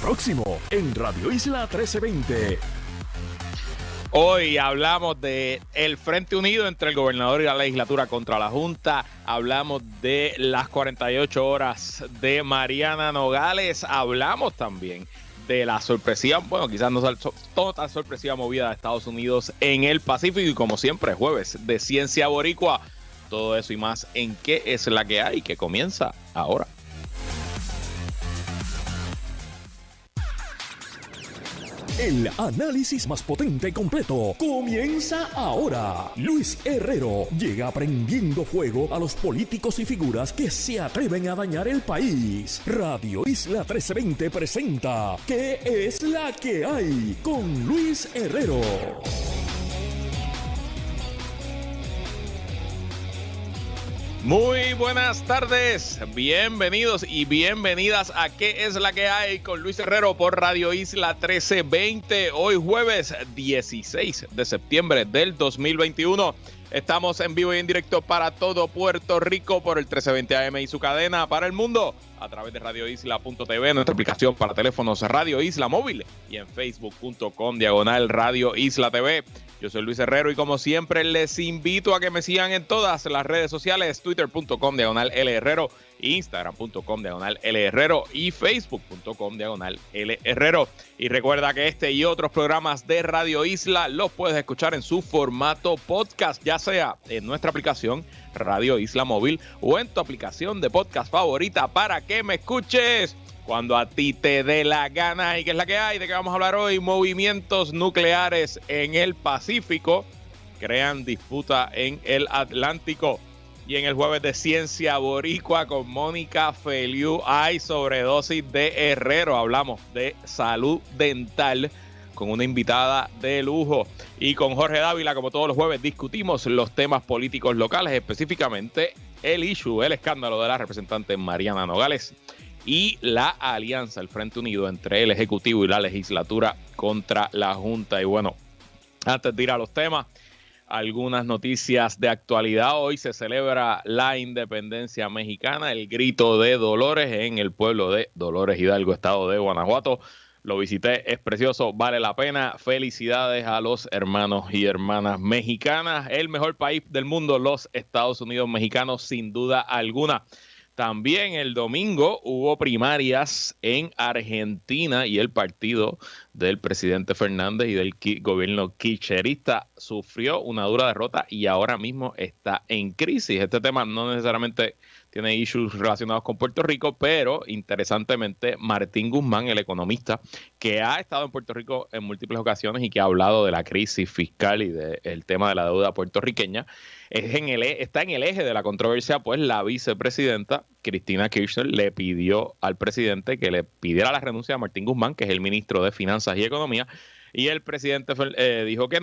Próximo en Radio Isla 1320. Hoy hablamos de el Frente Unido entre el gobernador y la legislatura contra la Junta. Hablamos de las 48 horas de Mariana Nogales. Hablamos también de la sorpresiva, bueno, quizás no toda tan sorpresiva movida de Estados Unidos en el Pacífico. Y como siempre, jueves de Ciencia Boricua. Todo eso y más en ¿Qué es la que hay? Que comienza ahora. El análisis más potente y completo comienza ahora. Luis Herrero llega prendiendo fuego a los políticos y figuras que se atreven a dañar el país. Radio Isla 1320 presenta ¿Qué es la que hay? Con Luis Herrero. Muy buenas tardes, bienvenidos y bienvenidas a ¿Qué es la que hay? Con Luis Herrero por Radio Isla 1320. Hoy jueves 16 de septiembre del 2021. Estamos en vivo y en directo para todo Puerto Rico por el 1320 AM y su cadena para el mundo a través de radioisla.tv, nuestra aplicación para teléfonos Radio Isla Móvil y en facebook.com/Radio Isla TV. Yo soy Luis Herrero y como siempre les invito a que me sigan en todas las redes sociales, twitter.com/LHerrero, instagram.com/LHerrero y facebook.com/LHerrero. Y recuerda que este y otros programas de Radio Isla los puedes escuchar en su formato podcast, ya sea en nuestra aplicación Radio Isla Móvil o en tu aplicación de podcast favorita para que me escuches cuando a ti te dé la gana. ¿Y qué es la que hay? ¿De qué vamos a hablar hoy? Movimientos nucleares en el Pacífico crean disputa en el Atlántico. Y en el jueves de Ciencia Boricua con Mónica Feliu hay sobredosis de Herrero. Hablamos de salud dental con una invitada de lujo. Y con Jorge Dávila, como todos los jueves, discutimos los temas políticos locales, específicamente el escándalo de la representante Mariana Nogales y la alianza, el Frente Unido entre el Ejecutivo y la Legislatura contra la Junta. Y bueno, antes de ir a los temas, algunas noticias de actualidad. Hoy se celebra la independencia mexicana, el grito de Dolores en el pueblo de Dolores Hidalgo, estado de Guanajuato. Lo visité, es precioso, vale la pena. Felicidades a los hermanos y hermanas mexicanas. El mejor país del mundo, los Estados Unidos mexicanos, sin duda alguna. También el domingo hubo primarias en Argentina y el partido del presidente Fernández y del gobierno kirchnerista sufrió una dura derrota y ahora mismo está en crisis. Este tema no necesariamente tiene issues relacionados con Puerto Rico, pero interesantemente Martín Guzmán, el economista, que ha estado en Puerto Rico en múltiples ocasiones y que ha hablado de la crisis fiscal y del tema de la deuda puertorriqueña, está en el eje de la controversia, pues la vicepresidenta Cristina Kirchner le pidió al presidente que le pidiera la renuncia a Martín Guzmán, que es el ministro de Finanzas y Economía, y el presidente dijo que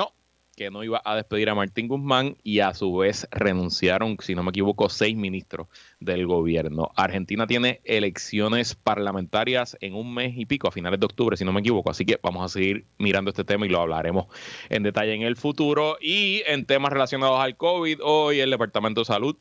no iba a despedir a Martín Guzmán, y a su vez renunciaron, si no me equivoco, 6 ministros del gobierno. Argentina tiene elecciones parlamentarias en un mes y pico, a finales de octubre, si no me equivoco, así que vamos a seguir mirando este tema y lo hablaremos en detalle en el futuro. Y en temas relacionados al COVID, hoy el Departamento de Salud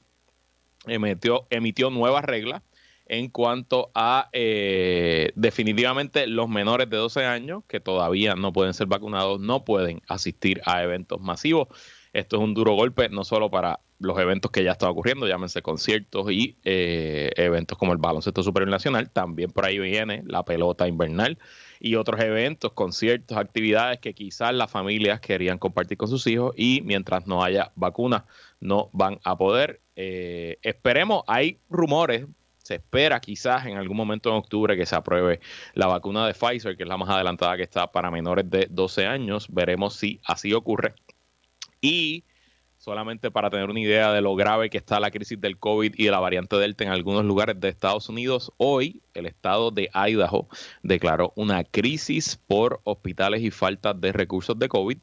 emitió nuevas reglas en cuanto a definitivamente los menores de 12 años que todavía no pueden ser vacunados, no pueden asistir a eventos masivos. Esto es un duro golpe, no solo para los eventos que ya están ocurriendo, llámense conciertos y eventos como el baloncesto superior nacional, también por ahí viene la pelota invernal y otros eventos, conciertos, actividades que quizás las familias querían compartir con sus hijos y mientras no haya vacunas no van a poder. Esperemos, hay rumores. Se espera quizás en algún momento en octubre que se apruebe la vacuna de Pfizer, que es la más adelantada que está para menores de 12 años. Veremos si así ocurre. Y solamente para tener una idea de lo grave que está la crisis del COVID y de la variante Delta en algunos lugares de Estados Unidos, hoy el estado de Idaho declaró una crisis por hospitales y falta de recursos de COVID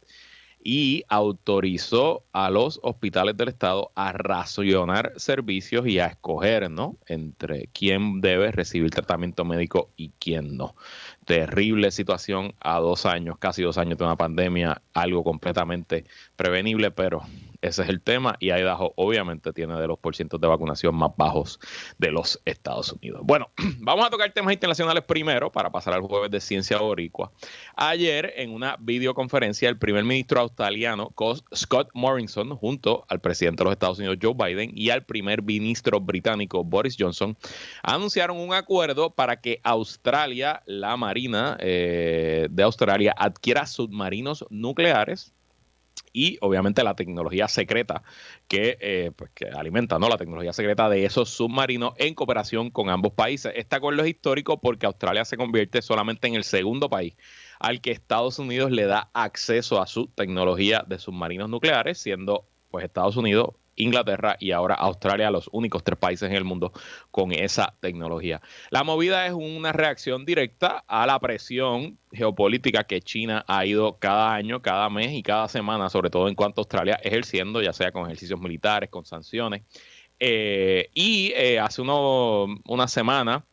y autorizó a los hospitales del estado a racionar servicios y a escoger, ¿no?, entre quién debe recibir tratamiento médico y quién no. Terrible situación a 2 años, casi 2 años de una pandemia, algo completamente prevenible, pero ese es el tema, y Idaho obviamente tiene de los porcientos de vacunación más bajos de los Estados Unidos. Bueno, vamos a tocar temas internacionales primero para pasar al jueves de Ciencia Boricua. Ayer, en una videoconferencia, el primer ministro australiano Scott Morrison, junto al presidente de los Estados Unidos Joe Biden y al primer ministro británico Boris Johnson, anunciaron un acuerdo para que Australia, la Marina de Australia, adquiera submarinos nucleares y obviamente la tecnología secreta que alimenta, ¿no?, la tecnología secreta de esos submarinos en cooperación con ambos países. Este acuerdo es histórico porque Australia se convierte solamente en el segundo país al que Estados Unidos le da acceso a su tecnología de submarinos nucleares, siendo pues Estados Unidos, Inglaterra y ahora Australia los únicos 3 países en el mundo con esa tecnología. La movida es una reacción directa a la presión geopolítica que China ha ido cada año, cada mes y cada semana, sobre todo en cuanto a Australia, ejerciendo, ya sea con ejercicios militares, con sanciones. Hace una semana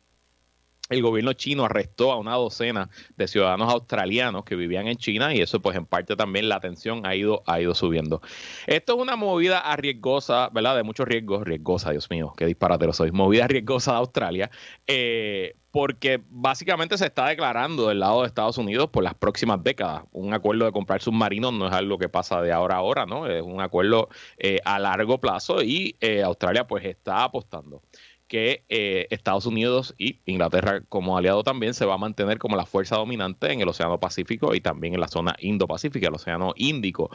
el gobierno chino arrestó a una docena de ciudadanos australianos que vivían en China y eso pues en parte también la tensión ha ido subiendo. Esto es una movida arriesgosa, ¿verdad? De muchos riesgos, riesgosa, Dios mío, qué disparatero soy, movida riesgosa de Australia, porque básicamente se está declarando del lado de Estados Unidos por las próximas décadas. Un acuerdo de comprar submarinos no es algo que pasa de ahora a ahora, ¿no? Es un acuerdo a largo plazo y Australia pues está apostando que Estados Unidos y Inglaterra como aliado también se va a mantener como la fuerza dominante en el Océano Pacífico y también en la zona Indo-Pacífica, el Océano Índico.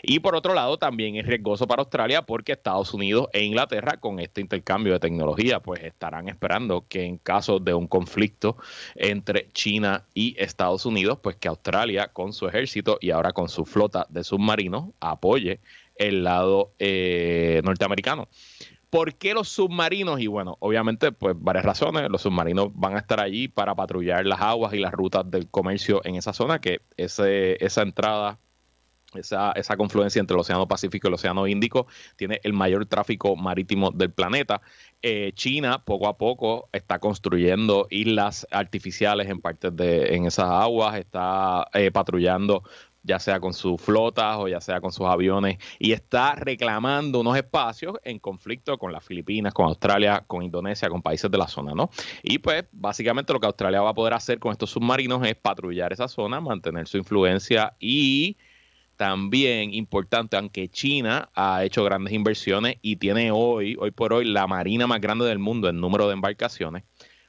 Y por otro lado, también es riesgoso para Australia porque Estados Unidos e Inglaterra con este intercambio de tecnología pues estarán esperando que en caso de un conflicto entre China y Estados Unidos, pues que Australia con su ejército y ahora con su flota de submarinos apoye el lado norteamericano. ¿Por qué los submarinos? Y bueno, obviamente, pues varias razones. Los submarinos van a estar allí para patrullar las aguas y las rutas del comercio en esa zona, que esa entrada, esa confluencia entre el Océano Pacífico y el Océano Índico tiene el mayor tráfico marítimo del planeta. China poco a poco está construyendo islas artificiales en esas aguas, está patrullando ya sea con sus flotas o ya sea con sus aviones, y está reclamando unos espacios en conflicto con las Filipinas, con Australia, con Indonesia, con países de la zona, ¿no? Y pues básicamente lo que Australia va a poder hacer con estos submarinos es patrullar esa zona, mantener su influencia y también importante, aunque China ha hecho grandes inversiones y tiene hoy por hoy, la marina más grande del mundo en número de embarcaciones,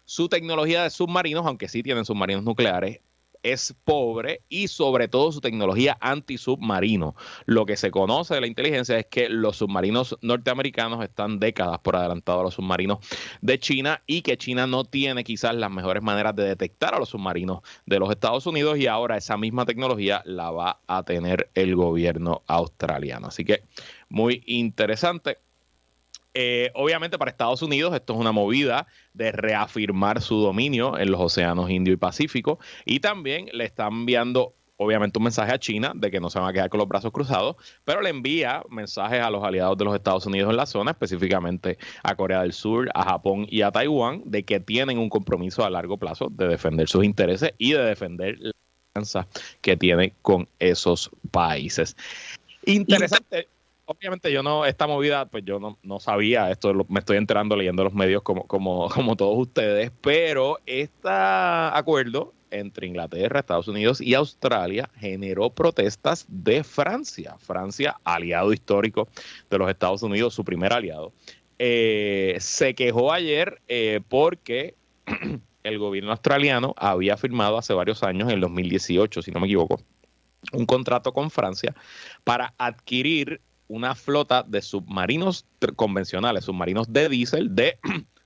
su tecnología de submarinos, aunque sí tienen submarinos nucleares, es pobre y sobre todo su tecnología antisubmarino. Lo que se conoce de la inteligencia es que los submarinos norteamericanos están décadas por adelantado a los submarinos de China y que China no tiene quizás las mejores maneras de detectar a los submarinos de los Estados Unidos y ahora esa misma tecnología la va a tener el gobierno australiano. Así que muy interesante. Obviamente para Estados Unidos esto es una movida de reafirmar su dominio en los océanos Indio y Pacífico y también le está enviando obviamente un mensaje a China de que no se van a quedar con los brazos cruzados, pero le envía mensajes a los aliados de los Estados Unidos en la zona, específicamente a Corea del Sur, a Japón y a Taiwán, de que tienen un compromiso a largo plazo de defender sus intereses y de defender la alianza que tiene con esos países. Interesante. Obviamente esta movida, pues yo no sabía, me estoy enterando leyendo los medios como todos ustedes, pero este acuerdo entre Inglaterra, Estados Unidos y Australia generó protestas de Francia. Francia, aliado histórico de los Estados Unidos, su primer aliado, se quejó ayer porque el gobierno australiano había firmado hace varios años, en el 2018, si no me equivoco, un contrato con Francia para adquirir una flota de submarinos convencionales, submarinos de diésel de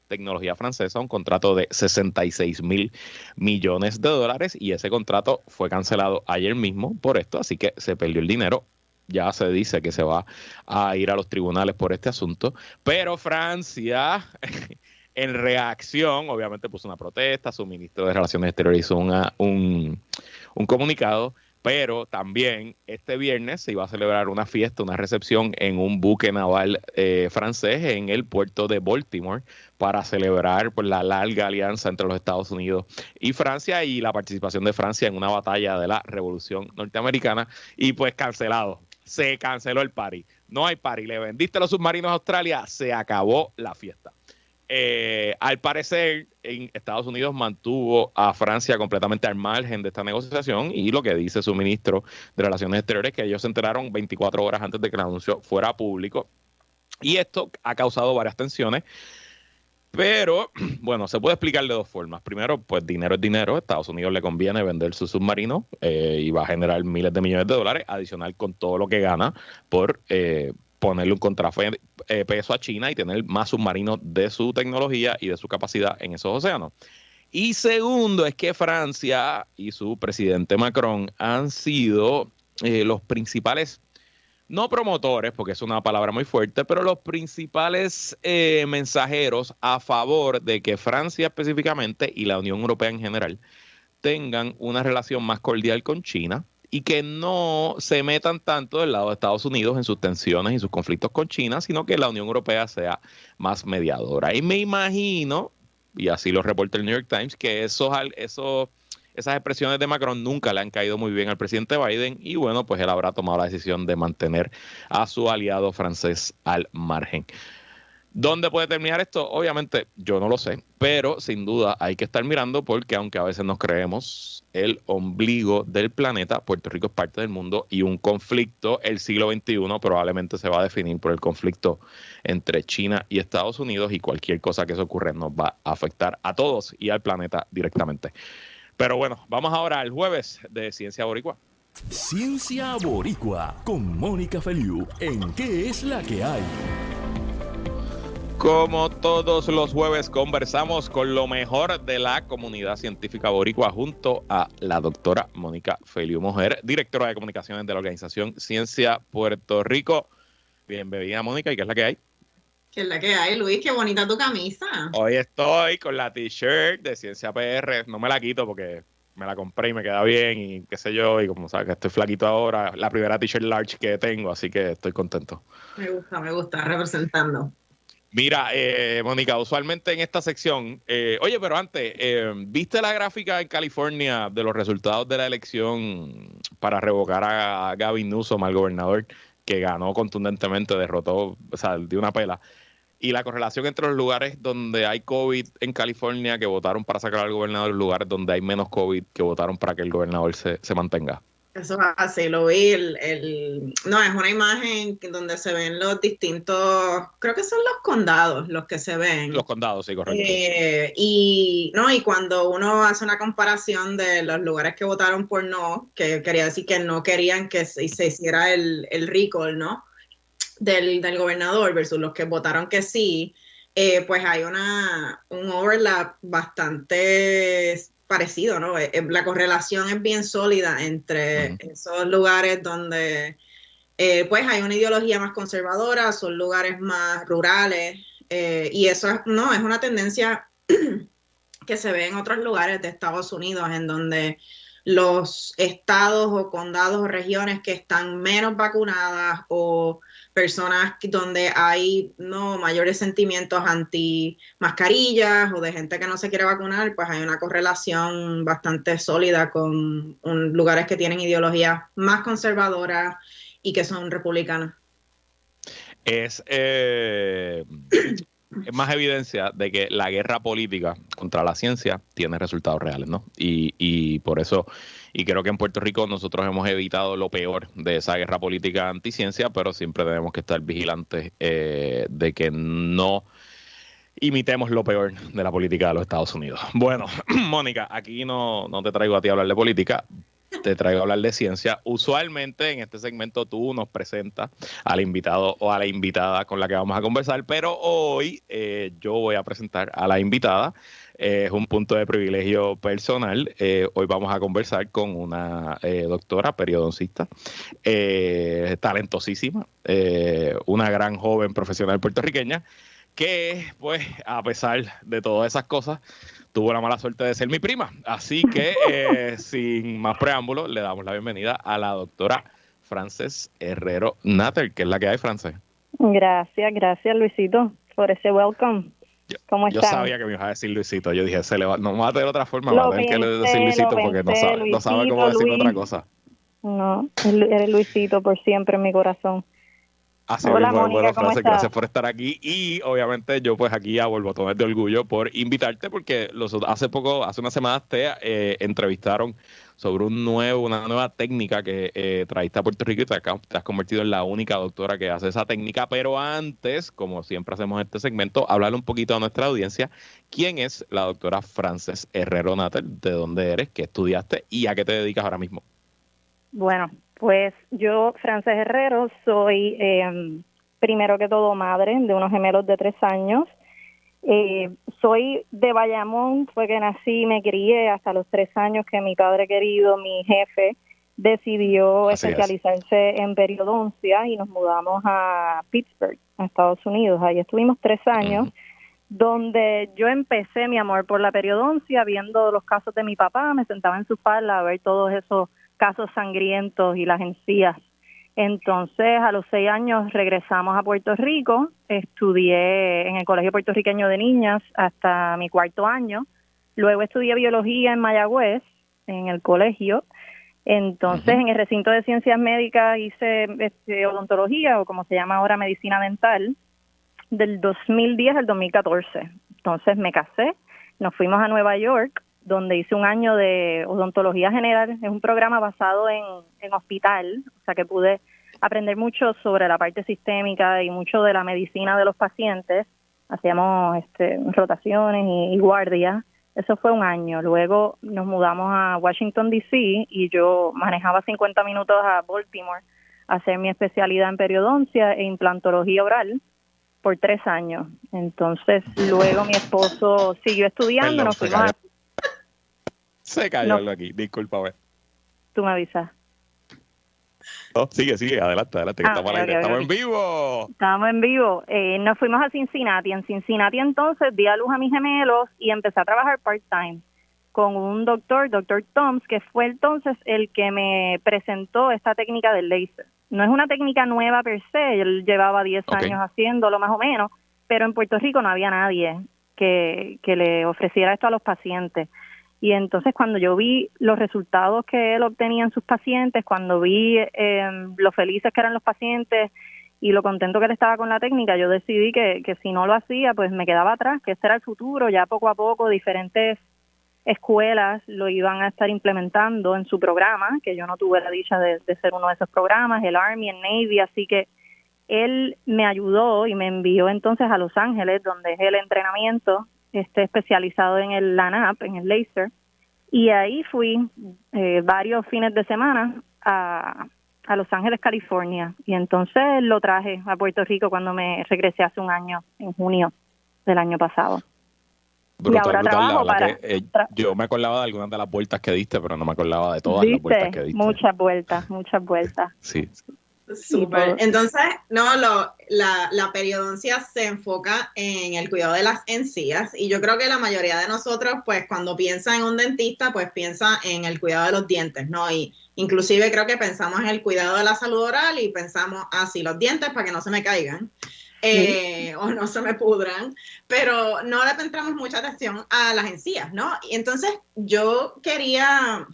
tecnología francesa, un contrato de 66 mil millones de dólares y ese contrato fue cancelado ayer mismo por esto, así que se perdió el dinero. Ya se dice que se va a ir a los tribunales por este asunto, pero Francia en reacción, obviamente puso una protesta, su ministro de Relaciones Exteriores hizo un comunicado, pero también este viernes se iba a celebrar una fiesta, una recepción en un buque naval francés en el puerto de Baltimore para celebrar pues, la larga alianza entre los Estados Unidos y Francia y la participación de Francia en una batalla de la Revolución Norteamericana y pues cancelado. se canceló el party. No hay party. Le vendiste los submarinos a Australia, se acabó la fiesta. Al parecer, en Estados Unidos mantuvo a Francia completamente al margen de esta negociación y lo que dice su ministro de Relaciones Exteriores es que ellos se enteraron 24 horas antes de que el anuncio fuera público. Y esto ha causado varias tensiones. Pero, bueno, se puede explicar de dos formas. Primero, pues dinero es dinero. A Estados Unidos le conviene vender su submarino y va a generar miles de millones de dólares, adicional con todo lo que gana por ponerle un contrapeso a China y tener más submarinos de su tecnología y de su capacidad en esos océanos. Y segundo, es que Francia y su presidente Macron han sido los principales, no promotores, porque es una palabra muy fuerte, pero los principales mensajeros a favor de que Francia específicamente y la Unión Europea en general tengan una relación más cordial con China y que no se metan tanto del lado de Estados Unidos en sus tensiones y sus conflictos con China, sino que la Unión Europea sea más mediadora. Y me imagino, y así lo reporta el New York Times, que esas expresiones de Macron nunca le han caído muy bien al presidente Biden y bueno, pues él habrá tomado la decisión de mantener a su aliado francés al margen. ¿Dónde puede terminar esto? Obviamente yo no lo sé, pero sin duda hay que estar mirando porque aunque a veces nos creemos el ombligo del planeta, Puerto Rico es parte del mundo y un conflicto, el siglo XXI probablemente se va a definir por el conflicto entre China y Estados Unidos y cualquier cosa que eso ocurra nos va a afectar a todos y al planeta directamente. Pero bueno, vamos ahora al jueves de Ciencia Boricua. Ciencia Boricua con Mónica Feliu en ¿Qué es la que hay? Como todos los jueves conversamos con lo mejor de la comunidad científica boricua junto a la doctora Mónica Feliu Mojer, directora de comunicaciones de la organización Ciencia Puerto Rico. Bienvenida, Mónica, ¿y qué es la que hay? ¿Qué es la que hay, Luis? Qué bonita tu camisa. Hoy estoy con la t-shirt de Ciencia PR, no me la quito porque me la compré y me queda bien y qué sé yo, y como sabes que estoy flaquito ahora, la primera t-shirt large que tengo, así que estoy contento. Me gusta, representando. Mira, Mónica, usualmente en esta sección, oye, pero antes, ¿viste la gráfica en California de los resultados de la elección para revocar a Gavin Newsom, al gobernador, que ganó contundentemente, derrotó, o sea, dio una pela? Y la correlación entre los lugares donde hay COVID en California que votaron para sacar al gobernador y los lugares donde hay menos COVID que votaron para que el gobernador se mantenga. Eso es así, lo vi. No, es una imagen donde se ven los distintos, creo que son los condados los que se ven. Los condados, sí, correcto. Y cuando uno hace una comparación de los lugares que votaron por no, que quería decir que no querían que se hiciera el recall, ¿no? Del gobernador versus los que votaron que sí, pues hay un overlap bastante parecido, ¿no? La correlación es bien sólida entre esos lugares donde pues hay una ideología más conservadora, son lugares más rurales, y eso es una tendencia que se ve en otros lugares de Estados Unidos, en donde los estados o condados o regiones que están menos vacunadas o personas donde hay mayores sentimientos anti-mascarillas o de gente que no se quiere vacunar, pues hay una correlación bastante sólida con lugares que tienen ideologías más conservadoras y que son republicanas. Es más evidencia de que la guerra política contra la ciencia tiene resultados reales, ¿no? Y por eso, y creo que en Puerto Rico nosotros hemos evitado lo peor de esa guerra política anticiencia, pero siempre tenemos que estar vigilantes de que no imitemos lo peor de la política de los Estados Unidos. Bueno, Mónica, aquí no te traigo a ti a hablar de política, te traigo a hablar de ciencia. Usualmente en este segmento tú nos presentas al invitado o a la invitada con la que vamos a conversar, pero hoy yo voy a presentar a la invitada. Es un punto de privilegio personal. Hoy vamos a conversar con una doctora periodoncista, talentosísima, una gran joven profesional puertorriqueña, que pues a pesar de todas esas cosas tuvo la mala suerte de ser mi prima. Así que sin más preámbulos le damos la bienvenida a la doctora Frances Herrero Natter, que es la que hay, Frances. Gracias Luisito por ese welcome. ¿Cómo están? Yo sabía que me ibas a decir Luisito. Yo dije, no va a tener otra forma, va a tener que decir Luisito porque no sabe cómo decir otra cosa. No, eres Luisito por siempre en mi corazón. Así Hola, mismo, Mónica, buenas ¿cómo frases, estás? gracias por estar aquí y obviamente yo pues aquí a borbotones de orgullo por invitarte porque hace unas semanas te entrevistaron sobre una nueva técnica que trajiste a Puerto Rico y te has convertido en la única doctora que hace esa técnica, pero antes, como siempre hacemos este segmento, hablarle un poquito a nuestra audiencia, ¿quién es la doctora Frances Herrero Natel? ¿De dónde eres? ¿Qué estudiaste? ¿Y a qué te dedicas ahora mismo? Bueno, pues yo, Frances Herrero, soy primero que todo madre de unos gemelos de 3 años. Soy de Bayamón, fue que nací y me crié hasta los 3 años que mi padre querido, mi jefe, decidió Así es. especializarse en periodoncia y nos mudamos a Pittsburgh, a Estados Unidos. Ahí estuvimos 3 años. Donde yo empecé mi amor por la periodoncia viendo los casos de mi papá, me sentaba en su falda a ver todos esos casos sangrientos y las encías. Entonces, a los 6 años regresamos a Puerto Rico, estudié en el Colegio Puertorriqueño de Niñas hasta mi 4º año, luego estudié biología en Mayagüez, en el colegio. Entonces, en el recinto de ciencias médicas hice odontología, o como se llama ahora, medicina dental, del 2010 al 2014. Entonces me casé, nos fuimos a Nueva York, donde hice un año de odontología general. Es un programa basado en hospital, o sea que pude aprender mucho sobre la parte sistémica y mucho de la medicina de los pacientes. Hacíamos rotaciones y guardias. Eso fue un año. Luego nos mudamos a Washington, D.C. y yo manejaba 50 minutos a Baltimore a hacer mi especialidad en periodoncia e implantología oral por 3 años. Entonces, luego mi esposo siguió estudiando. Perdón, Nos fuimos a... Se cayó algo aquí, discúlpame. Tú me avisas. Oh, sigue, adelante, que estamos al aire, estamos en vivo. Estamos en vivo. Nos fuimos a Cincinnati. En Cincinnati entonces di a luz a mis gemelos y empecé a trabajar part-time con un doctor Toms, que fue entonces el que me presentó esta técnica del láser. No es una técnica nueva per se, él llevaba 10 años haciéndolo más o menos, pero en Puerto Rico no había nadie que le ofreciera esto a los pacientes. Y entonces cuando yo vi los resultados que él obtenía en sus pacientes, cuando vi lo felices que eran los pacientes y lo contento que él estaba con la técnica, yo decidí que si no lo hacía, pues me quedaba atrás, que este era el futuro. Ya poco a poco diferentes escuelas lo iban a estar implementando en su programa, que yo no tuve la dicha de ser uno de esos programas, el Army, el Navy, así que él me ayudó y me envió entonces a Los Ángeles, donde es el entrenamiento especializado en el LANAP, en el láser, y ahí fui varios fines de semana a Los Ángeles, California, y entonces lo traje a Puerto Rico cuando me regresé hace un año, en junio del año pasado. Brutal, y ahora trabajo para... yo me acordaba de algunas de las vueltas que diste, pero no me acordaba de todas las vueltas que diste. Muchas vueltas. Sí. Súper. Entonces, la periodoncia se enfoca en el cuidado de las encías y yo creo que la mayoría de nosotros, pues cuando piensa en un dentista, pues piensa en el cuidado de los dientes, ¿no? Y inclusive creo que pensamos en el cuidado de la salud oral y pensamos, sí, los dientes para que no se me caigan. O no se me pudran, pero no le prestamos mucha atención a las encías, ¿no? Y entonces yo quería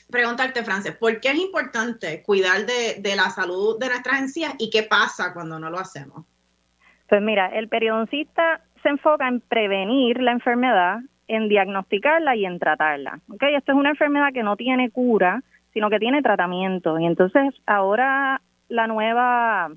preguntarte, Frances, ¿por qué es importante cuidar de la salud de nuestras encías y qué pasa cuando no lo hacemos? Pues mira, el periodoncista se enfoca en prevenir la enfermedad, en diagnosticarla y en tratarla. ¿Okay? Esta es una enfermedad que no tiene cura, sino que tiene tratamiento. Y entonces ahora la nueva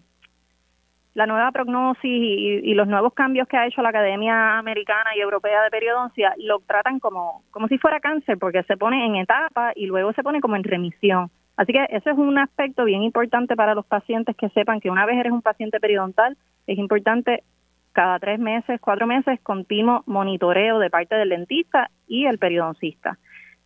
prognosis y los nuevos cambios que ha hecho la Academia Americana y Europea de Periodoncia lo tratan como si fuera cáncer, porque se pone en etapa y luego se pone como en remisión. Así que ese es un aspecto bien importante para los pacientes, que sepan que una vez eres un paciente periodontal, es importante cada 3 meses, 4 meses, continuo monitoreo de parte del dentista y el periodoncista.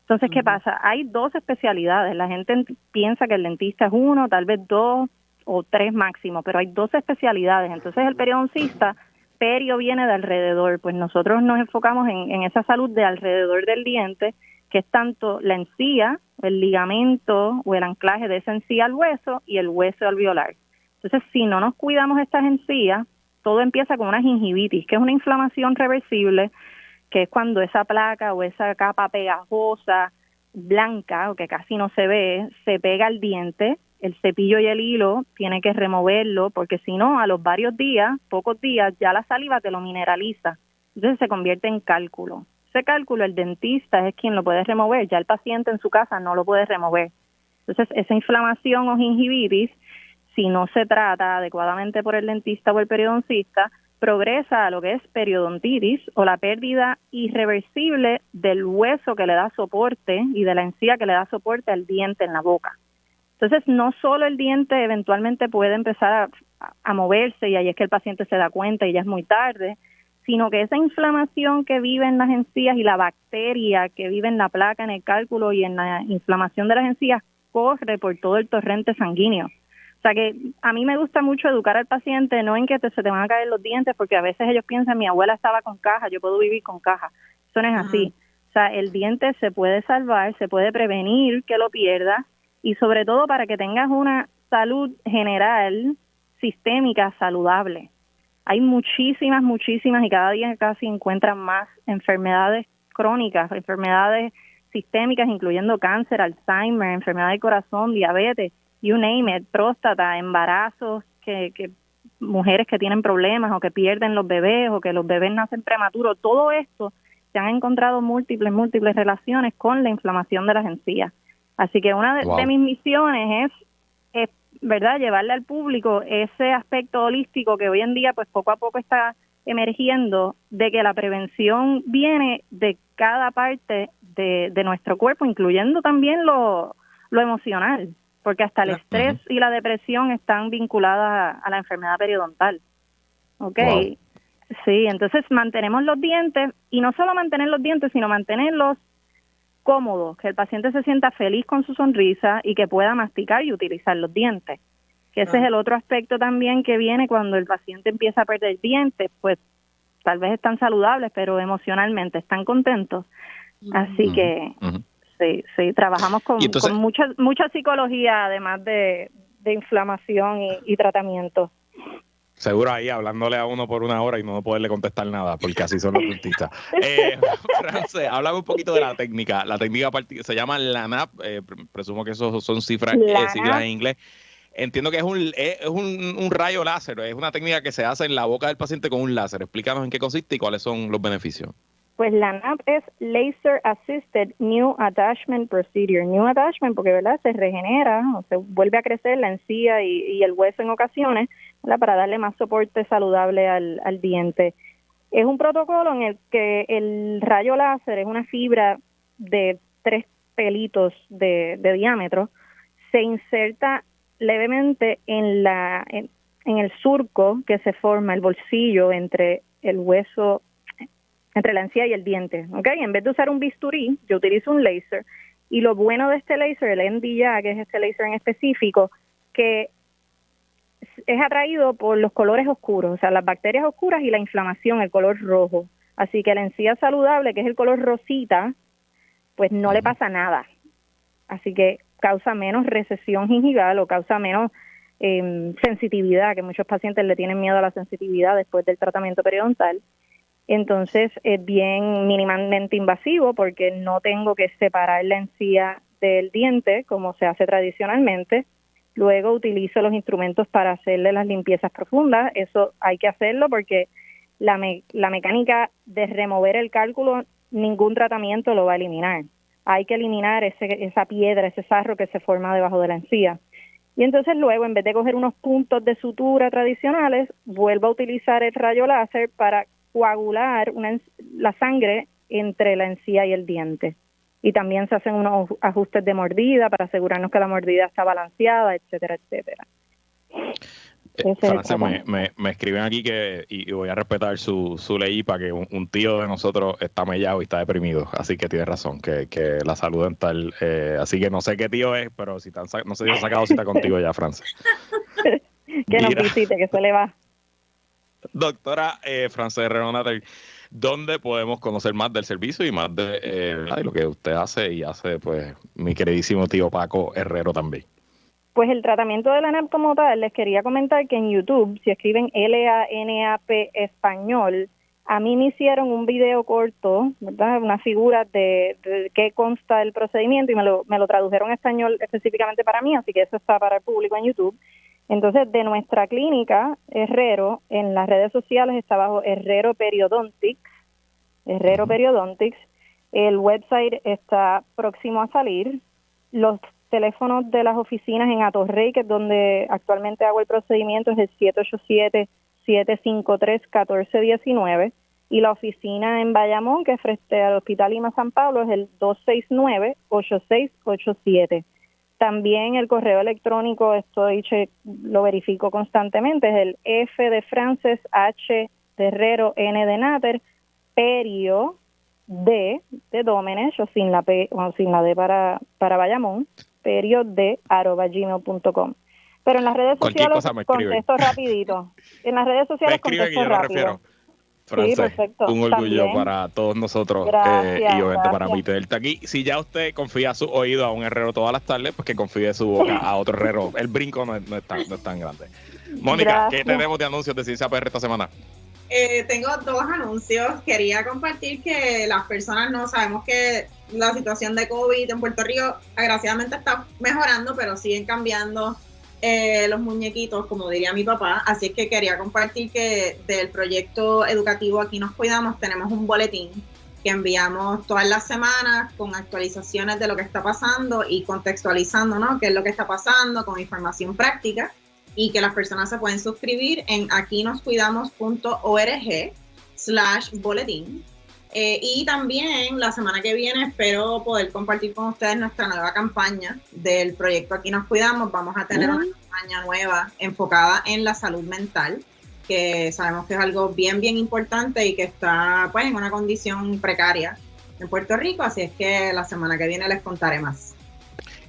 Entonces, ¿qué pasa? Hay 2 especialidades. La gente piensa que el dentista es 1, tal vez 2 o 3 máximo, pero hay 2 especialidades. Entonces el periodoncista, perio viene de alrededor, pues nosotros nos enfocamos en esa salud de alrededor del diente, que es tanto la encía, el ligamento o el anclaje de esa encía al hueso y el hueso alveolar. Entonces, si no nos cuidamos estas encías, todo empieza con una gingivitis, que es una inflamación reversible, que es cuando esa placa o esa capa pegajosa blanca o que casi no se ve, se pega al diente, el cepillo y el hilo tiene que removerlo porque si no, a los varios días, pocos días, ya la saliva te lo mineraliza. Entonces se convierte en cálculo. Ese cálculo el dentista es quien lo puede remover, ya el paciente en su casa no lo puede remover. Entonces esa inflamación o gingivitis, si no se trata adecuadamente por el dentista o el periodoncista, progresa a lo que es periodontitis o la pérdida irreversible del hueso que le da soporte y de la encía que le da soporte al diente en la boca. Entonces, no solo el diente eventualmente puede empezar a moverse y ahí es que el paciente se da cuenta y ya es muy tarde, sino que esa inflamación que vive en las encías y la bacteria que vive en la placa, en el cálculo y en la inflamación de las encías corre por todo el torrente sanguíneo. O sea que a mí me gusta mucho educar al paciente, no en que se te van a caer los dientes, porque a veces ellos piensan, mi abuela estaba con caja, yo puedo vivir con caja. Eso no es así. O sea, el diente se puede salvar, se puede prevenir que lo pierdas y sobre todo para que tengas una salud general, sistémica, saludable. Hay muchísimas y cada día casi encuentran más enfermedades crónicas, enfermedades sistémicas, incluyendo cáncer, Alzheimer, enfermedad del corazón, diabetes, you name it, próstata, embarazos, que mujeres que tienen problemas o que pierden los bebés o que los bebés nacen prematuros, todo esto se han encontrado múltiples relaciones con la inflamación de las encías. Así que una de mis misiones es, ¿verdad?, llevarle al público ese aspecto holístico que hoy en día pues poco a poco está emergiendo, de que la prevención viene de cada parte de nuestro cuerpo, incluyendo también lo emocional, porque hasta el estrés y la depresión están vinculadas a la enfermedad periodontal. ¿Ok? Wow. Sí, entonces mantenemos los dientes, y no solo mantener los dientes, sino mantenerlos cómodos, que el paciente se sienta feliz con su sonrisa y que pueda masticar y utilizar los dientes. Que ese es el otro aspecto también que viene cuando el paciente empieza a perder dientes, pues tal vez están saludables, pero emocionalmente están contentos. Así que sí, trabajamos con mucha psicología, además de inflamación y tratamiento. Seguro ahí hablándole a uno por una hora y no poderle contestar nada, porque así son los dentistas. Frances, háblame un poquito de la técnica. La técnica se llama LANAP, presumo que eso son siglas en inglés. Entiendo que es un rayo láser, es una técnica que se hace en la boca del paciente con un láser. Explícanos en qué consiste y cuáles son los beneficios. Pues LANAP es Laser Assisted New Attachment Procedure. New Attachment porque, ¿verdad?, se regenera o se vuelve a crecer la encía y el hueso en ocasiones, ¿verdad?, para darle más soporte saludable al diente. Es un protocolo en el que el rayo láser es una fibra de 3 pelitos de diámetro, se inserta levemente en el surco que se forma, el bolsillo entre el hueso, entre la encía y el diente, ¿ok? En vez de usar un bisturí, yo utilizo un láser, y lo bueno de este láser, el Nd:YAG, que es este láser en específico, que es atraído por los colores oscuros, o sea, las bacterias oscuras y la inflamación, el color rojo. Así que la encía saludable, que es el color rosita, pues no le pasa nada. Así que causa menos recesión gingival o causa menos sensitividad, que muchos pacientes le tienen miedo a la sensitividad después del tratamiento periodontal. Entonces es bien mínimamente invasivo porque no tengo que separar la encía del diente como se hace tradicionalmente. Luego utilizo los instrumentos para hacerle las limpiezas profundas. Eso hay que hacerlo porque la mecánica de remover el cálculo, ningún tratamiento lo va a eliminar. Hay que eliminar esa piedra, ese sarro que se forma debajo de la encía. Y entonces luego, en vez de coger unos puntos de sutura tradicionales, vuelvo a utilizar el rayo láser para coagular la sangre entre la encía y el diente. Y también se hacen unos ajustes de mordida para asegurarnos que la mordida está balanceada, etcétera, etcétera. Frances, me escriben aquí y voy a respetar su ley para que un tío de nosotros está mellado y está deprimido, así que tiene razón, que la salud dental, así que no sé qué tío es, pero no sé si ha sacado cita contigo ya, Frances. Que nos visite, que se le va. Doctora Frances Herrero Natter, ¿dónde podemos conocer más del servicio y más de lo que usted hace y hace pues mi queridísimo tío Paco Herrero también? Pues el tratamiento de LANAP como tal, les quería comentar que en YouTube, si escriben LANAP español, A mí me hicieron un video corto, ¿verdad? Una figura de qué consta el procedimiento y me lo tradujeron en español específicamente para mí, así que eso está para el público en YouTube. Entonces, de nuestra clínica, Herrero, en las redes sociales está bajo Herrero Periodontics, el website está próximo a salir, los teléfonos de las oficinas en Atorrey, que es donde actualmente hago el procedimiento, es el 787-753-1419, y la oficina en Bayamón, que es frente al Hospital Lima San Pablo, es el 269-8687. También el correo electrónico, lo verifico constantemente, es el F de Frances, H de Herrero, N de Nater, perio D de Dómenes, o sin la P o sin la D para Bayamón, period@gmail.com. Pero en las redes sociales contesto rapidito. En las redes sociales contesto rápido. Frances, sí, perfecto. Un orgullo También. para todos nosotros Gracias, y obviamente gracias. para mí tenerte aquí. Si ya usted confía su oído a un herrero todas las tardes, pues que confíe su boca a otro herrero. El brinco no es tan grande. Mónica, Gracias. ¿qué tenemos de anuncios de Ciencia PR esta semana? Tengo 2 anuncios. Quería compartir que las personas no sabemos que la situación de COVID en Puerto Rico agraciadamente está mejorando, pero siguen cambiando los muñequitos, como diría mi papá. Así es que quería compartir que del proyecto educativo Aquí Nos Cuidamos tenemos un boletín que enviamos todas las semanas con actualizaciones de lo que está pasando y contextualizando, ¿no?, qué es lo que está pasando con información práctica, y que las personas se pueden suscribir en aquinoscuidamos.org/boletín. Y también la semana que viene espero poder compartir con ustedes nuestra nueva campaña del proyecto Aquí Nos Cuidamos. Vamos a tener una campaña nueva enfocada en la salud mental, que sabemos que es algo bien importante y que está pues en una condición precaria en Puerto Rico, así es que la semana que viene les contaré más.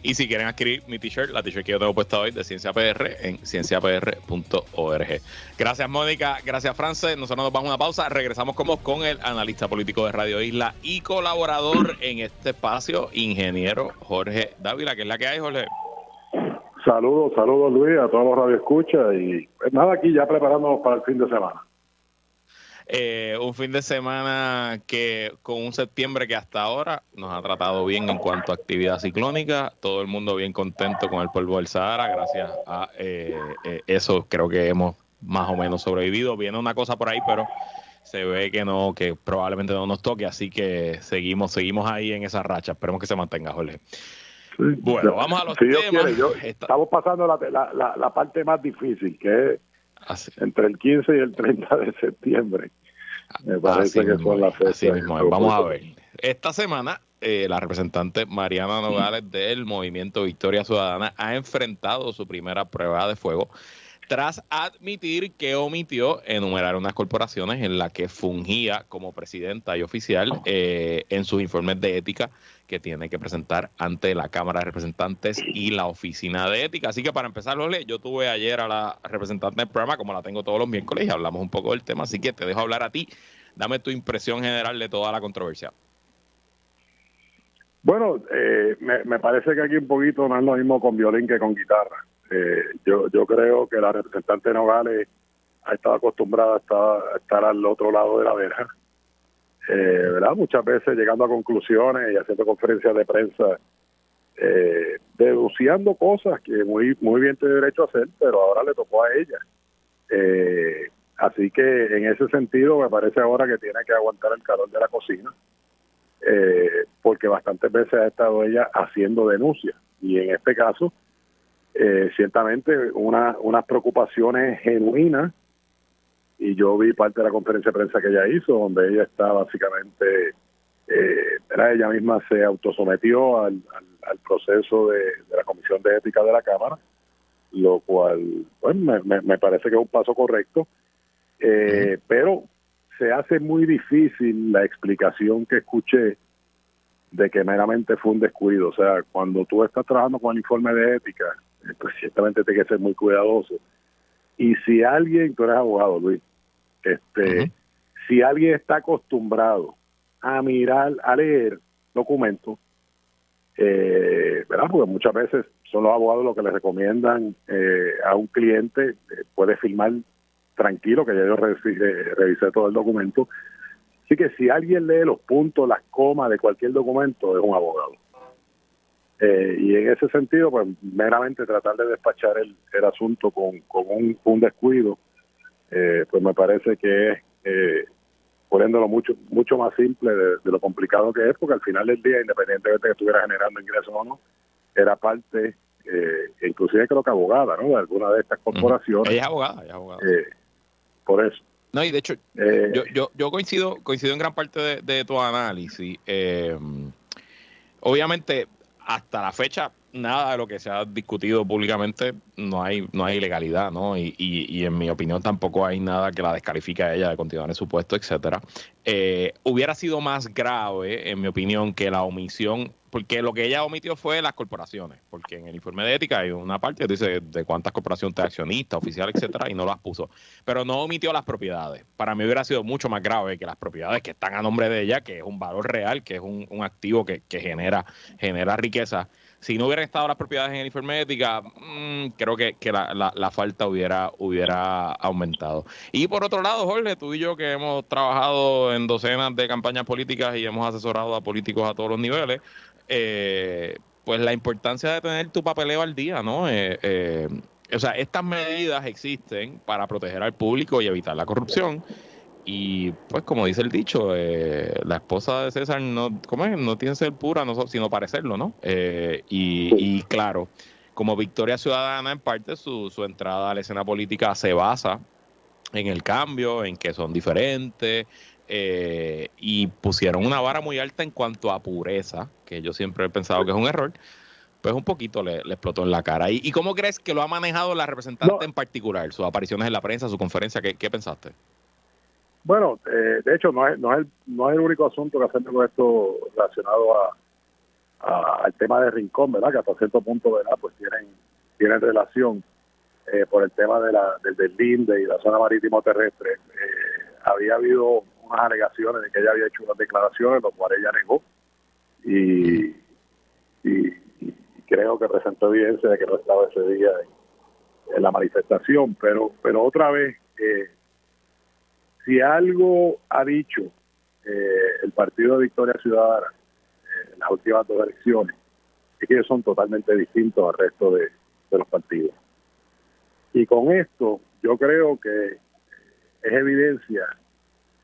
Y si quieren adquirir mi t-shirt, la t-shirt que yo tengo puesta hoy de Ciencia PR en cienciapr.org. Gracias, Mónica. Gracias, Frances. Nosotros nos vamos a una pausa. Regresamos con el analista político de Radio Isla y colaborador en este espacio, ingeniero Jorge Dávila. ¿Qué es la que hay, Jorge? Saludos Luis, a todos los radioescuchas y pues nada, aquí ya preparándonos para el fin de semana. Un fin de semana que con un septiembre que hasta ahora nos ha tratado bien en cuanto a actividad ciclónica, todo el mundo bien contento con el polvo del Sahara, gracias a eso creo que hemos más o menos sobrevivido. Viene una cosa por ahí, pero se ve que no, que probablemente no nos toque, así que seguimos ahí en esa racha. Esperemos que se mantenga, Jorge. Sí, bueno, vamos a los si Dios temas. Quiere, estamos pasando la parte más difícil, que es entre el 15 y el 30 de septiembre. Me parece que son las fechas. Así mismo. Vamos a ver. Esta semana, la representante Mariana Nogales del Movimiento Victoria Ciudadana ha enfrentado su primera prueba de fuego tras admitir que omitió enumerar unas corporaciones en las que fungía como presidenta y oficial en sus informes de ética que tiene que presentar ante la Cámara de Representantes y la Oficina de Ética. Así que para empezar, Lole, yo tuve ayer a la representante del programa, como la tengo todos los miércoles, y hablamos un poco del tema, así que te dejo hablar a ti. Dame tu impresión general de toda la controversia. Bueno, me parece que aquí un poquito no es lo mismo con violín que con guitarra. Yo creo que la representante Nogales ha estado acostumbrada a estar al otro lado de la verja, ¿verdad? Muchas veces llegando a conclusiones y haciendo conferencias de prensa, denunciando cosas que muy bien tiene derecho a hacer, pero ahora le tocó a ella. Así que en ese sentido me parece ahora que tiene que aguantar el calor de la cocina, porque bastantes veces ha estado ella haciendo denuncias, y en este caso ciertamente unas preocupaciones genuinas, y yo vi parte de la conferencia de prensa que ella hizo, donde ella está básicamente, ella misma se autosometió al proceso de la Comisión de Ética de la Cámara, lo cual pues, me parece que es un paso correcto, pero se hace muy difícil la explicación que escuché de que meramente fue un descuido. O sea, cuando tú estás trabajando con el informe de ética, pues ciertamente tienes que ser muy cuidadoso. Y si alguien, tú eres abogado, Luis, si alguien está acostumbrado a mirar, a leer documentos, ¿verdad? Porque muchas veces son los abogados los que le recomiendan a un cliente, puede firmar tranquilo, que ya yo revisé todo el documento. Así que si alguien lee los puntos, las comas de cualquier documento, es un abogado. Y en ese sentido, pues meramente tratar de despachar el asunto con un descuido, pues me parece que es poniéndolo mucho más simple de lo complicado que es, porque al final del día, independientemente de que estuviera generando ingresos o no, era parte, inclusive creo que abogada, ¿no?, de alguna de estas corporaciones. Ella es abogada, Por eso. No, y de hecho, yo coincido en gran parte de tu análisis. Obviamente, hasta la fecha, nada de lo que se ha discutido públicamente no hay ilegalidad, ¿no? Y en mi opinión tampoco hay nada que la descalifique a ella de continuar en su puesto, etcétera. Hubiera sido más grave, en mi opinión, que la omisión, porque lo que ella omitió fue las corporaciones, porque en el informe de ética hay una parte que dice de cuántas corporaciones te accionista, oficial, etcétera, y no las puso, pero no omitió las propiedades. Para mí hubiera sido mucho más grave que las propiedades que están a nombre de ella, que es un valor real, que es un activo que genera riqueza. Si no hubieran estado las propiedades en el informe de ética, creo que la falta hubiera aumentado. Y por otro lado, Jorge, tú y yo que hemos trabajado en docenas de campañas políticas y hemos asesorado a políticos a todos los niveles, pues la importancia de tener tu papeleo al día, ¿no? O sea, estas medidas existen para proteger al público y evitar la corrupción. Y pues como dice el dicho, la esposa de César no tiene que ser pura, sino parecerlo, ¿no? Y claro, como Victoria Ciudadana, en parte su entrada a la escena política se basa en el cambio, en que son diferentes, y pusieron una vara muy alta en cuanto a pureza, que yo siempre he pensado que es un error, pues un poquito le explotó en la cara. ¿Y cómo crees que lo ha manejado la representante en particular? Sus apariciones en la prensa, su conferencia, ¿qué pensaste? Bueno, de hecho no es el único asunto que hacemos con esto relacionado al tema de Rincón, ¿verdad? Que hasta cierto punto, ¿verdad? Pues tienen relación por el tema del LINDE y la zona marítimo terrestre. Había habido unas alegaciones de que ella había hecho unas declaraciones, lo cual ella negó, y creo que presentó evidencia de que no estaba ese día en la manifestación, pero otra vez, si algo ha dicho el Partido de Victoria Ciudadana en las últimas 2 elecciones, es que ellos son totalmente distintos al resto de los partidos. Y con esto yo creo que es evidencia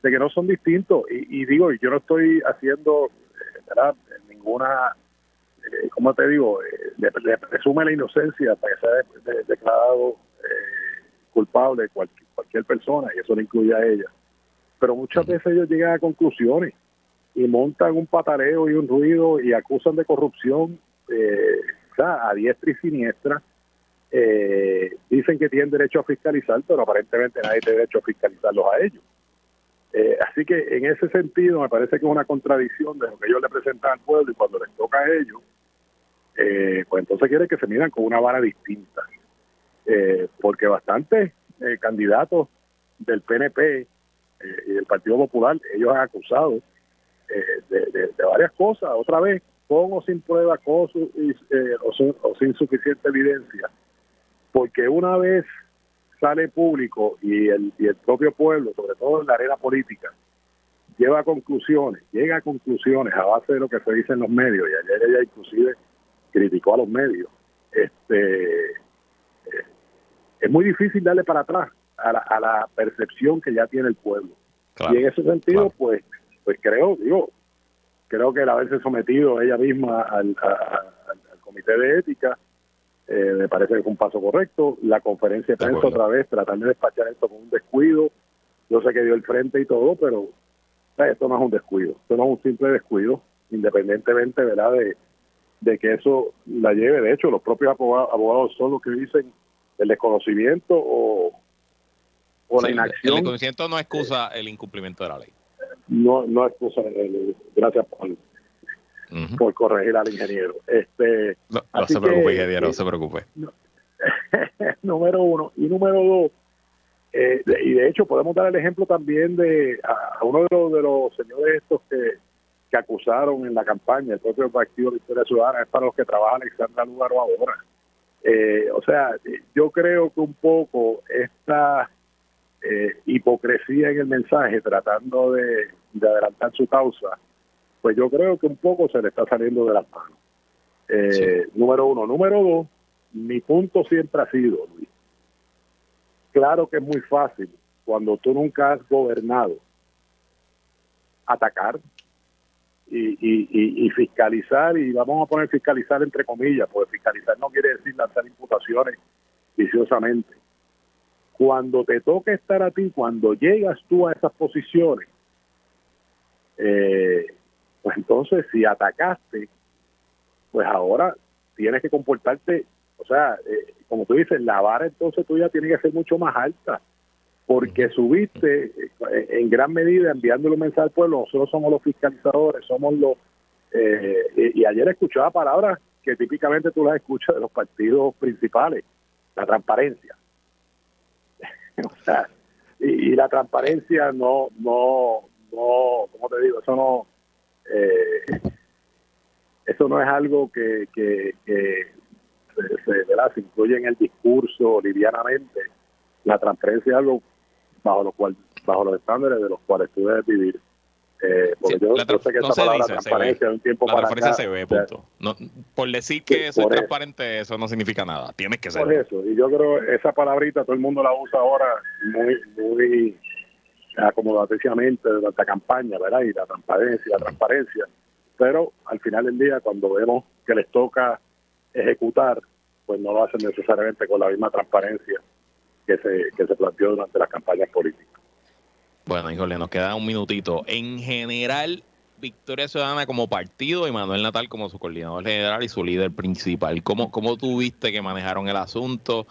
de que no son distintos. Y digo, yo no estoy haciendo, ¿verdad?, ninguna, ¿cómo te digo?, le presume la inocencia hasta que sea declarado culpable cualquier persona, y eso le incluye a ella. Pero muchas veces ellos llegan a conclusiones y montan un patareo y un ruido y acusan de corrupción, o sea, a diestra y siniestra. Dicen que tienen derecho a fiscalizar, pero aparentemente nadie tiene derecho a fiscalizarlos a ellos. Así que en ese sentido me parece que es una contradicción de lo que ellos le presentan al pueblo, y cuando les toca a ellos, pues entonces quieren que se midan con una vara distinta. Porque bastantes candidatos del PNP y del Partido Popular, ellos han acusado de varias cosas, otra vez, con o sin prueba, o sin suficiente evidencia, porque una vez sale público y el propio pueblo, sobre todo en la arena política, llega a conclusiones a base de lo que se dice en los medios, y ayer ella inclusive criticó a los medios, es muy difícil darle para atrás a la percepción que ya tiene el pueblo. Claro, y en ese sentido, claro, pues creo que el haberse sometido ella misma al comité de ética, me parece que fue un paso correcto. La conferencia de prensa otra vez, tratar de despachar esto con un descuido. Yo sé que dio el frente y todo, pero esto no es un descuido, esto no es un simple descuido, independientemente, ¿verdad?, de que eso la lleve. De hecho, los propios abogados son los que dicen el desconocimiento o la inacción. El desconocimiento no excusa el incumplimiento de la ley. No excusa. Gracias por corregir al ingeniero. No se preocupe, ingeniero, no se preocupe. Número uno. Y número dos, y de hecho podemos dar el ejemplo también de a uno de los señores estos que acusaron en la campaña, el propio Partido Victoria Ciudadana, es para los que trabaja Alexandra Lúgaro ahora. O sea, yo creo que un poco esta hipocresía en el mensaje, tratando de adelantar su causa, pues yo creo que un poco se le está saliendo de las manos. Sí. Número uno. Número dos, mi punto siempre ha sido, Luis, claro que es muy fácil cuando tú nunca has gobernado atacar y fiscalizar, y vamos a poner fiscalizar entre comillas, porque fiscalizar no quiere decir lanzar imputaciones viciosamente. Cuando te toca estar a ti, cuando llegas tú a esas posiciones, pues entonces si atacaste, pues ahora tienes que comportarte, o sea, como tú dices, la vara entonces tuya tiene que ser mucho más alta, porque subiste en gran medida enviándole un mensaje al pueblo. Nosotros somos los fiscalizadores, somos los... y ayer escuchaba palabras que típicamente tú las escuchas de los partidos principales, la transparencia. O sea, y la transparencia no, ¿cómo te digo? Eso no es algo que ¿verdad? Se incluye en el discurso livianamente. La transparencia es algo bajo los estándares de los cuales tú debes vivir. Porque Sí, yo sé que no esa se palabra dice, transparencia de un tiempo la para transparencia acá, se ve, o sea, punto. No, por decir que soy por eso. transparente, eso no significa nada. Tienes que ser. Por eso, y yo creo esa palabrita todo el mundo la usa ahora muy acomodaticiamente durante la campaña, ¿verdad? Y la transparencia, pero al final del día, cuando vemos que les toca ejecutar, pues no lo hacen necesariamente con la misma transparencia que se planteó durante las campañas políticas. Bueno, híjole, nos queda un minutito. En general, Victoria Ciudadana como partido y Manuel Natal como su coordinador general y su líder principal. ¿Cómo tú viste que manejaron el asunto?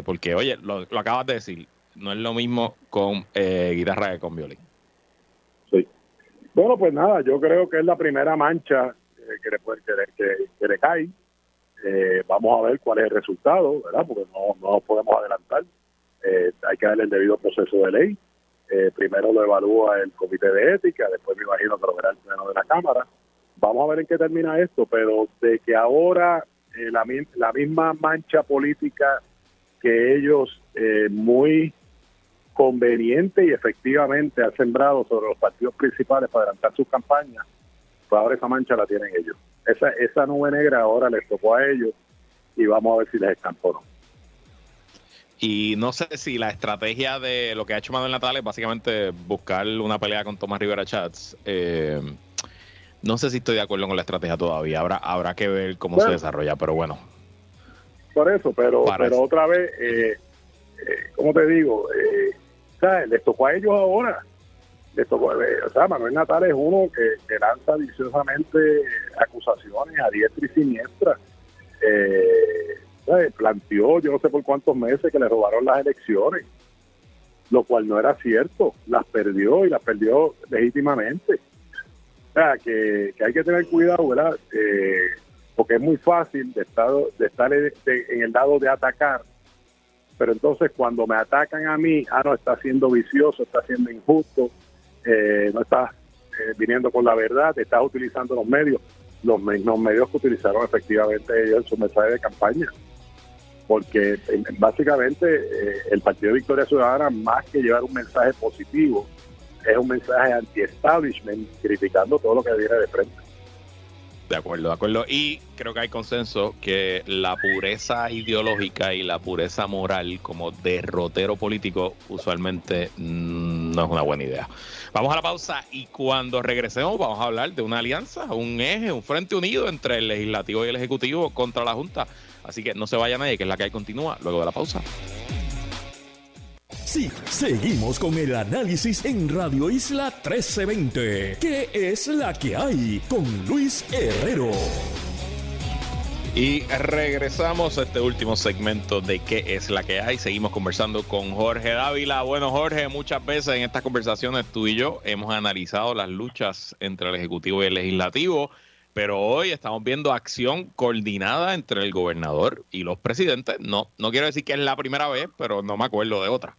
Porque, oye, lo acabas de decir, no es lo mismo con guitarra que con violín. Sí. Bueno, pues nada, yo creo que es la primera mancha que le cae. Vamos a ver cuál es el resultado, ¿verdad? Porque no podemos adelantar. Hay que darle el debido proceso de ley. Primero lo evalúa el comité de ética, después me imagino que lo verá el pleno de la Cámara. Vamos a ver en qué termina esto, pero de que ahora la misma mancha política que ellos muy conveniente y efectivamente han sembrado sobre los partidos principales para adelantar sus campañas, pues ahora esa mancha la tienen ellos. Esa nube negra ahora les tocó a ellos y vamos a ver si les escampó o no. Y no sé si la estrategia de lo que ha hecho Manuel Natal es básicamente buscar una pelea con Tomás Rivera Chats. No sé si estoy de acuerdo con la estrategia todavía. Habrá que ver cómo se desarrolla, pero bueno. Por eso, pero otra vez, ¿cómo te digo? ¿Sabes? Les tocó a ellos ahora. Les tocó, o sea, Manuel Natal es uno que lanza viciosamente acusaciones a diestra y siniestra. Planteó, yo no sé por cuántos meses, que le robaron las elecciones, lo cual no era cierto. Las perdió y las perdió legítimamente. O sea, que hay que tener cuidado, ¿verdad? Porque es muy fácil de estar en el lado de atacar, pero entonces cuando me atacan a mí, no, está siendo vicioso, está siendo injusto, no está viniendo con la verdad, está utilizando los medios que utilizaron efectivamente ellos en su mensaje de campaña. Porque básicamente el Partido de Victoria Ciudadana, más que llevar un mensaje positivo, es un mensaje anti-establishment, criticando todo lo que viene de frente. De acuerdo. Y creo que hay consenso que la pureza ideológica y la pureza moral como derrotero político usualmente no es una buena idea. Vamos a la pausa y cuando regresemos vamos a hablar de una alianza, un eje, un frente unido entre el legislativo y el ejecutivo contra la Junta. Así que no se vaya nadie, que es la que hay, continúa luego de la pausa. Sí, seguimos con el análisis en Radio Isla 1320. ¿Qué es la que hay? Con Luis Herrero. Y regresamos a este último segmento de ¿Qué es la que hay? Seguimos conversando con Jorge Dávila. Bueno, Jorge, muchas veces en estas conversaciones tú y yo hemos analizado las luchas entre el Ejecutivo y el Legislativo. Pero hoy estamos viendo acción coordinada entre el gobernador y los presidentes. No quiero decir que es la primera vez, pero no me acuerdo de otra.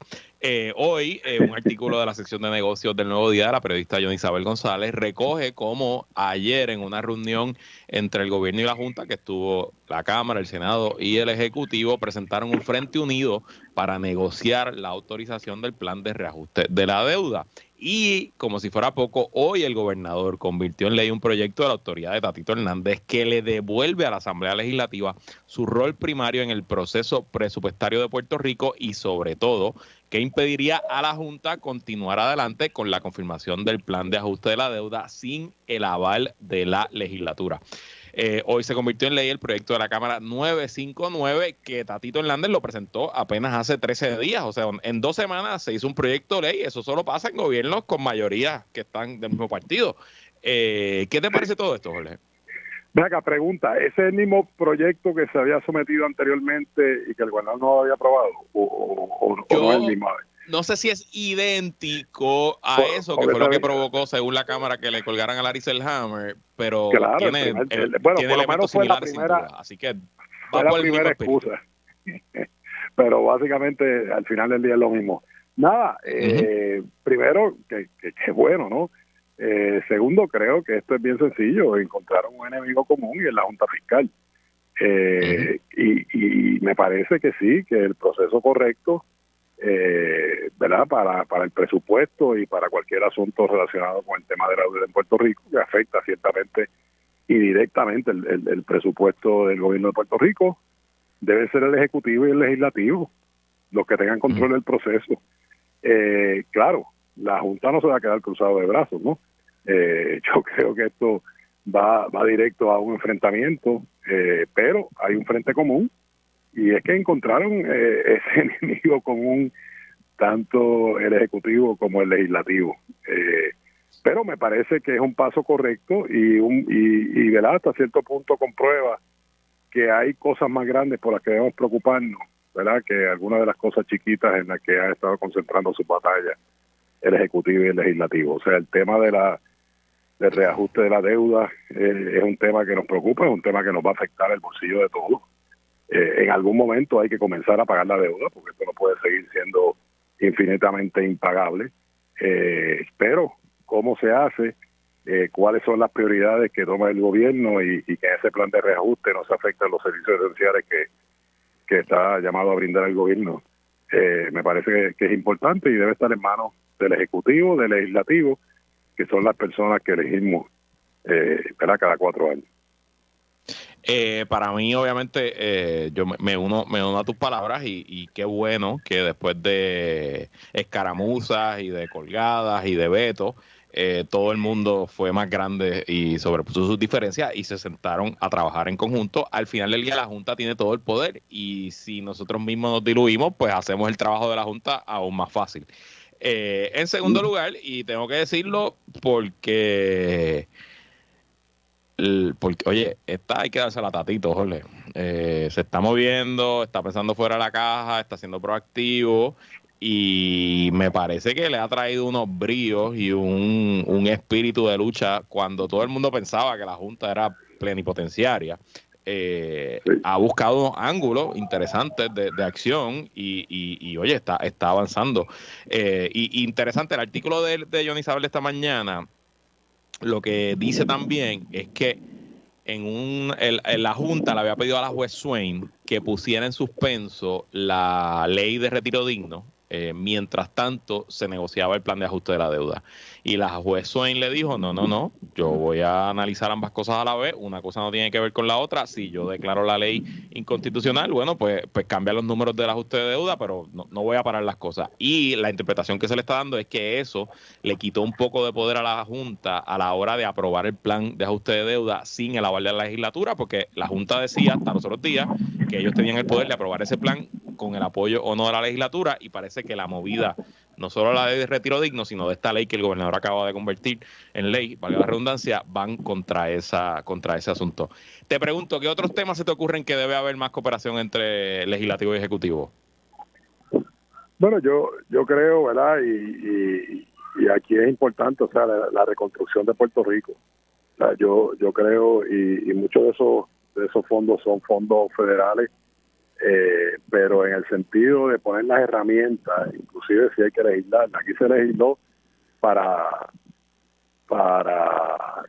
Hoy, un artículo de la sección de negocios del Nuevo Día de la periodista Johnny Isabel González recoge cómo ayer en una reunión entre el gobierno y la Junta, que estuvo la Cámara, el Senado y el Ejecutivo, presentaron un frente unido para negociar la autorización del plan de reajuste de la deuda. Y como si fuera poco, hoy el gobernador convirtió en ley un proyecto de la autoridad de Tatito Hernández que le devuelve a la Asamblea Legislativa su rol primario en el proceso presupuestario de Puerto Rico y sobre todo que impediría a la Junta continuar adelante con la confirmación del plan de ajuste de la deuda sin el aval de la legislatura. Hoy se convirtió en ley el proyecto de la Cámara 959 que Tatito Hernández lo presentó apenas hace 13 días. O sea, en 2 semanas se hizo un proyecto de ley. Eso solo pasa en gobiernos con mayoría que están del mismo partido. ¿Qué te parece todo esto, Jorge? Ve acá, pregunta, ¿ese es el mismo proyecto que se había sometido anteriormente y que el gobernador no había aprobado? ¿O no es el mismo? No sé si es idéntico a eso, que fue lo que provocó, según la Cámara, que le colgaran a Larry Selhammer, pero claro, tiene bueno, por lo menos fue la primera, así que fue la primera excusa. Pero básicamente al final del día es lo mismo. Nada, primero, que bueno, ¿no? Segundo, creo que esto es bien sencillo, encontraron un enemigo común y es la Junta Fiscal. Y me parece que sí, que el proceso correcto, ¿verdad? Para el presupuesto y para cualquier asunto relacionado con el tema de la deuda en Puerto Rico, que afecta ciertamente y directamente el presupuesto del gobierno de Puerto Rico, debe ser el Ejecutivo y el Legislativo los que tengan control del proceso. Claro, la Junta no se va a quedar cruzado de brazos, ¿no? Yo creo que esto va directo a un enfrentamiento, pero hay un frente común y es que encontraron ese enemigo común tanto el Ejecutivo como el Legislativo. Pero me parece que es un paso correcto y ¿verdad? Hasta cierto punto comprueba que hay cosas más grandes por las que debemos preocuparnos, ¿verdad? Que algunas de las cosas chiquitas en las que ha estado concentrando sus batallas el Ejecutivo y el Legislativo. O sea, el tema del reajuste de la deuda es un tema que nos preocupa, es un tema que nos va a afectar el bolsillo de todos. En algún momento hay que comenzar a pagar la deuda, porque esto no puede seguir siendo infinitamente impagable. Pero, ¿cómo se hace? ¿Cuáles son las prioridades que toma el gobierno y que en ese plan de reajuste no se afecten los servicios esenciales que está llamado a brindar el gobierno? Me parece que es importante y debe estar en manos del Ejecutivo, del Legislativo, que son las personas que elegimos cada 4 años. Para mí, obviamente, yo me uno a tus palabras y qué bueno que después de escaramuzas y de colgadas y de vetos, todo el mundo fue más grande y sobrepuso sus diferencias y se sentaron a trabajar en conjunto. Al final del día la Junta tiene todo el poder y si nosotros mismos nos diluimos, pues hacemos el trabajo de la Junta aún más fácil. En segundo lugar, y tengo que decirlo porque oye, esta hay que dársela a Tatito, Jorge. Se está moviendo, está pensando fuera de la caja, está siendo proactivo y me parece que le ha traído unos bríos y un espíritu de lucha cuando todo el mundo pensaba que la Junta era plenipotenciaria. Ha buscado ángulos interesantes de acción y oye, está avanzando. Y interesante, el artículo de Johnny Isabel esta mañana lo que dice también es que en la Junta le había pedido a la juez Swain que pusiera en suspenso la ley de retiro digno, mientras tanto se negociaba el plan de ajuste de la deuda. Y la juez Swain le dijo, no, yo voy a analizar ambas cosas a la vez, una cosa no tiene que ver con la otra, si yo declaro la ley inconstitucional, bueno, pues cambia los números del ajuste de deuda, pero no voy a parar las cosas. Y la interpretación que se le está dando es que eso le quitó un poco de poder a la Junta a la hora de aprobar el plan de ajuste de deuda sin el aval de la legislatura, porque la Junta decía hasta los otros días que ellos tenían el poder de aprobar ese plan con el apoyo o no de la legislatura y parece que la movida, no solo la de retiro digno, sino de esta ley que el gobernador acaba de convertir en ley, valga la redundancia, van contra ese asunto. Te pregunto, ¿qué otros temas se te ocurren que debe haber más cooperación entre legislativo y ejecutivo? Bueno, yo creo, ¿verdad? Y aquí es importante, o sea, la reconstrucción de Puerto Rico. O sea, yo creo, y muchos de esos fondos son fondos federales, pero en el sentido de poner las herramientas, inclusive si hay que legislar, aquí se legisló para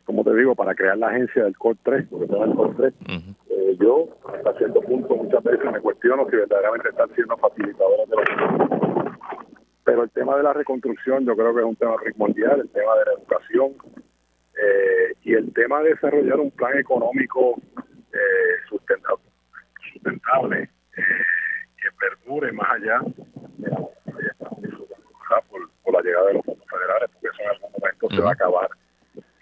como te digo, para crear la agencia del COR 3, porque está en el COR 3. Yo, hasta cierto punto, muchas veces me cuestiono si verdaderamente están siendo facilitadores de los... Pero el tema de la reconstrucción yo creo que es un tema primordial, el tema de la educación, y el tema de desarrollar un plan económico sustentable, que perdure más allá de por la llegada de los fondos federales, porque eso en algún momento se va a acabar.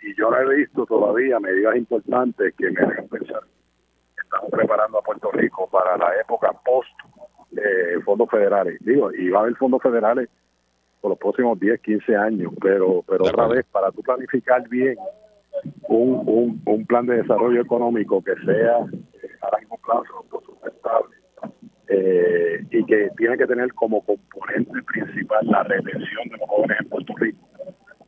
Y yo no he visto todavía medidas importantes que me hagan pensar que estamos preparando a Puerto Rico para la época post fondos federales. Digo, y va a haber fondos federales por los próximos 10, 15 años, pero otra vez, para tú planificar bien un plan de desarrollo económico que sea a largo plazo sustentable, y que tiene que tener como componente principal la retención de los jóvenes en Puerto Rico.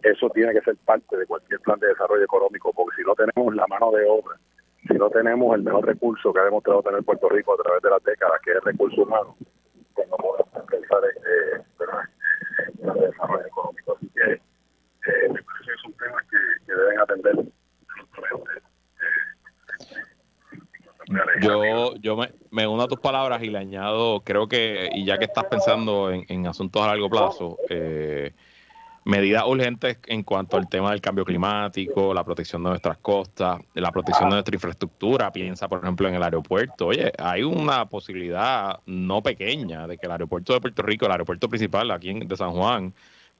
Eso tiene que ser parte de cualquier plan de desarrollo económico, porque si no tenemos la mano de obra, si no tenemos el mejor recurso que ha demostrado tener Puerto Rico a través de las décadas, que es el recurso humano, pues no podemos pensar en plan de desarrollo económico. Así que me parece que son temas que deben atender Yo me uno a tus palabras y le añado, creo que, y ya que estás pensando en asuntos a largo plazo, medidas urgentes en cuanto al tema del cambio climático, la protección de nuestras costas, la protección de nuestra infraestructura. Piensa, por ejemplo, en el aeropuerto. Oye, hay una posibilidad no pequeña de que el aeropuerto de Puerto Rico, el aeropuerto principal aquí de San Juan,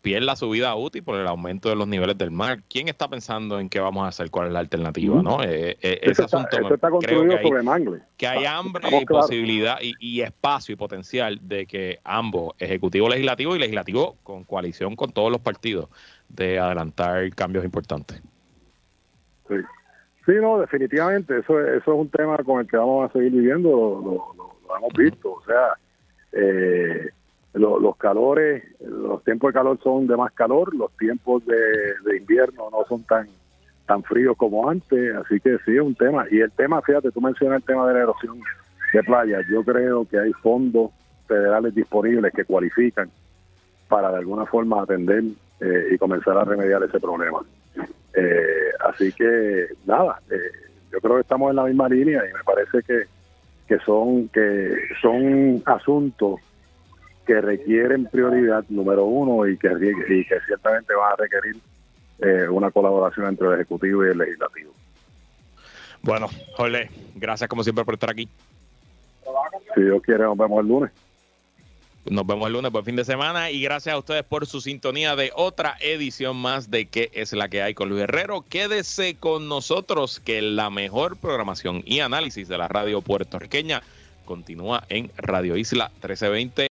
pierda su vida útil por el aumento de los niveles del mar. ¿Quién está pensando en qué vamos a hacer? ¿Cuál es la alternativa? ¿No? Ese asunto está construido sobre mangle. Que hay hambre y posibilidad y espacio y potencial de que ambos, ejecutivo, legislativo y legislativo con coalición con todos los partidos, de adelantar cambios importantes. Sí, no, definitivamente. Eso es un tema con el que vamos a seguir viviendo, lo hemos visto. O sea, los calores, los tiempos de calor son de más calor, los tiempos de invierno no son tan fríos como antes, así que sí es un tema. Y el tema, fíjate, tú mencionas el tema de la erosión de playas. Yo creo que hay fondos federales disponibles que cualifican para de alguna forma atender y comenzar a remediar ese problema. Así que nada, yo creo que estamos en la misma línea y me parece que son asuntos que requieren prioridad número uno y que ciertamente van a requerir una colaboración entre el Ejecutivo y el Legislativo. Bueno, Jorge, gracias como siempre por estar aquí. Si Dios quiere, nos vemos el lunes. Nos vemos el lunes, buen fin de semana, y gracias a ustedes por su sintonía de otra edición más de ¿Qué es la que hay con Luis Herrero? Quédese con nosotros, que la mejor programación y análisis de la radio puertorriqueña continúa en Radio Isla 1320.